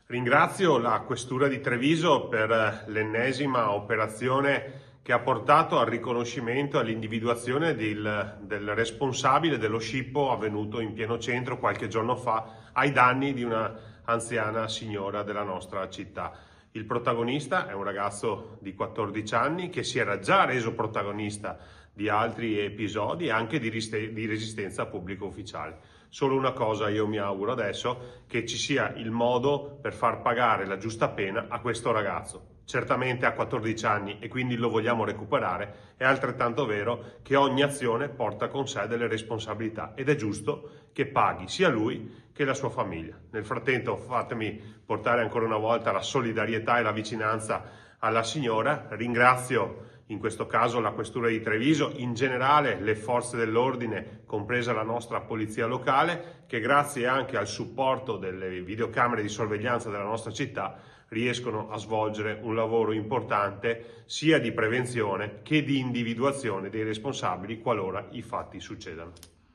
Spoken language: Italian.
Ringrazio la Questura di Treviso per l'ennesima operazione che ha portato al riconoscimento e all'individuazione del responsabile dello scippo avvenuto in pieno centro qualche giorno fa ai danni di una anziana signora della nostra città. Il protagonista è un ragazzo di 14 anni che si era già reso protagonista di altri episodi anche di resistenza pubblico ufficiale. Solo una cosa io mi auguro adesso, che ci sia il modo per far pagare la giusta pena a questo ragazzo. Certamente ha 14 anni e quindi lo vogliamo recuperare, è altrettanto vero che ogni azione porta con sé delle responsabilità ed è giusto che paghi sia lui che la sua famiglia. Nel frattempo fatemi portare ancora una volta la solidarietà e la vicinanza alla signora. Ringrazio in questo caso la Questura di Treviso, in generale le forze dell'ordine, compresa la nostra polizia locale, che grazie anche al supporto delle videocamere di sorveglianza della nostra città riescono a svolgere un lavoro importante sia di prevenzione che di individuazione dei responsabili qualora i fatti succedano.